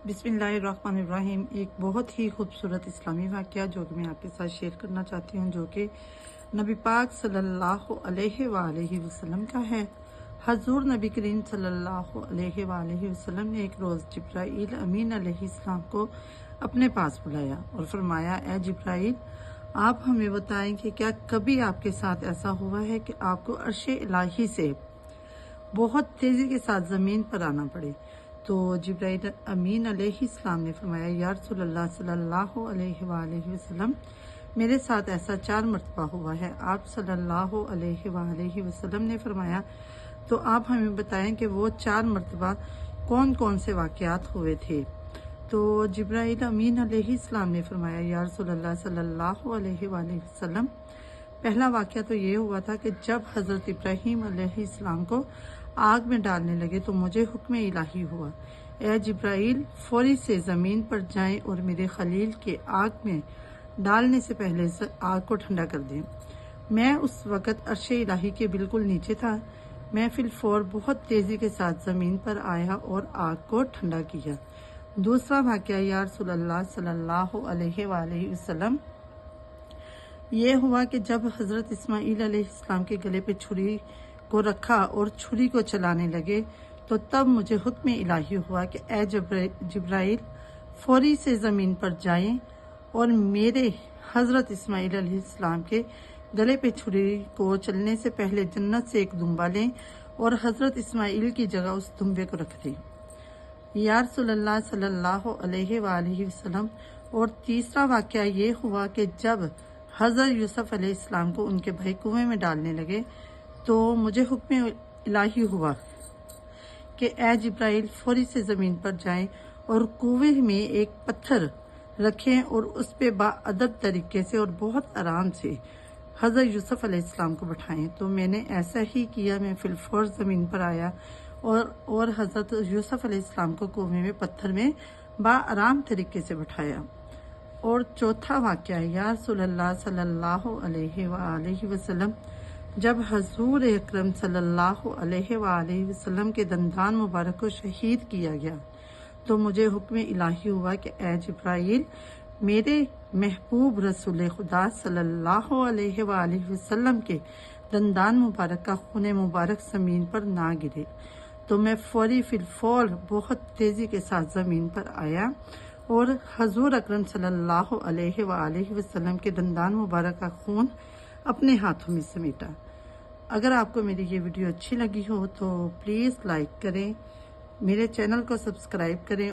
बिस्मिल्लाहिर्रहमानिर्रहीम। एक बहुत ही खूबसूरत इस्लामी वाक़या जो कि मैं आपके साथ शेयर करना चाहती हूँ, जो कि नबी पाक सल्लल्लाहु अलैहि वसल्लम का है। हजूर नबी करीम सल्लल्लाहु अलैहि वसल्लम ने एक रोज़ जिब्राईल अमीन अलैहिस्सलाम को अपने पास बुलाया और फरमाया, ए जिब्राईल, आप हमें बताएं कि क्या कभी आपके साथ ऐसा हुआ है कि आपको अर्श इलाही से बहुत तेज़ी के साथ ज़मीन पर आना पड़े। तो जिब्राईल अमीन अलैहिस्सलाम ने फरमाया, या रसूलल्लाह सल्लल्लाहु अलैहि वसल्लम, मेरे साथ ऐसा 4 मरतबा हुआ है। आप सल्लल्लाहु अलैहि वसल्लम ने फरमाया, तो आप हमें बताएं कि वो 4 मरतबा कौन कौन से वाक़यात हुए थे। तो जिब्राईल अमीन अलैहिस्सलाम ने फरमाया, या रसूलल्लाह सल्लल्लाहु अलैहि वसल्लम, पहला वाक़या तो ये हुआ था कि जब हज़रत इब्राहीम अलैहिस्सलाम को आग में डालने लगे तो मुझे हुक्म इलाही हुआ, ए जिब्राईल, फौरी से ज़मीन पर जाएं और मेरे खलील के आग में डालने से पहले आग को ठंडा कर दें। मैं उस वक़्त अर्श इलाही के बिल्कुल नीचे था। मैं फिलफौर बहुत तेज़ी के साथ ज़मीन पर आया और आग को ठंडा किया। दूसरा वाक़या, या रसूलल्लाह सल्लल्लाहु अलैहि वसल्लम, ये हुआ कि जब हज़रत इस्माईल अलैहिस्सलाम के गले पे छुरी को रखा और छुरी को चलाने लगे तो तब मुझे हुक्म इलाही हुआ कि ए जिब्राईल, फौरी से ज़मीन पर जाएं और मेरे हज़रत इस्माईल अलैहिस्सलाम के गले पे छुरी को चलने से पहले जन्नत से एक दुम्बा लें और हज़रत इस्माईल की जगह उस दुम्बे को रख दें। या रसूलल्लाह सल्लल्लाहु अलैहि वसल्लम। और तीसरा वाक़या ये हुआ कि जब हज़रत यूसुफ अलैहिस्सलाम को उनके भाई कुएं में डालने लगे तो मुझे हुक्म इलाही हुआ कि ए जिब्राईल, फौरी से ज़मीन पर जाएं और कुएं में एक पत्थर रखें और उस पे बाअदब तरीके से और बहुत आराम से हज़रत यूसुफ अलैहिस्सलाम को बैठाएं। तो मैंने ऐसा ही किया। मैं फिलफौर ज़मीन पर आया और हज़रत यूसुफ अलैहिस्सलाम को कुएं में पत्थर में बाआराम तरीके से बैठाया। और चौथा वाक़या, या रसूलल्लाह सल्लल्लाहु अलैहि वसल्लम, जब हजूर अकरम सल्लल्लाहु अलैहि वसल्लम के दंदान मुबारक को शहीद किया गया तो मुझे हुक्म इलाही हुआ कि ए जिब्राईल, मेरे महबूब रसूल खुदा सल्लल्लाहु अलैहि वसल्लम के दंदान मुबारक का खून मुबारक ज़मीन पर ना गिरे। तो मैं फिलफौर बहुत तेज़ी के साथ ज़मीन पर आया और हजूर अकरम सल्लल्लाहु अलैहि वसल्लम के दंदान मुबारक का खून अपने हाथों में समेटा। अगर आपको मेरी ये वीडियो अच्छी लगी हो तो प्लीज़ लाइक करें, मेरे चैनल को सब्सक्राइब करें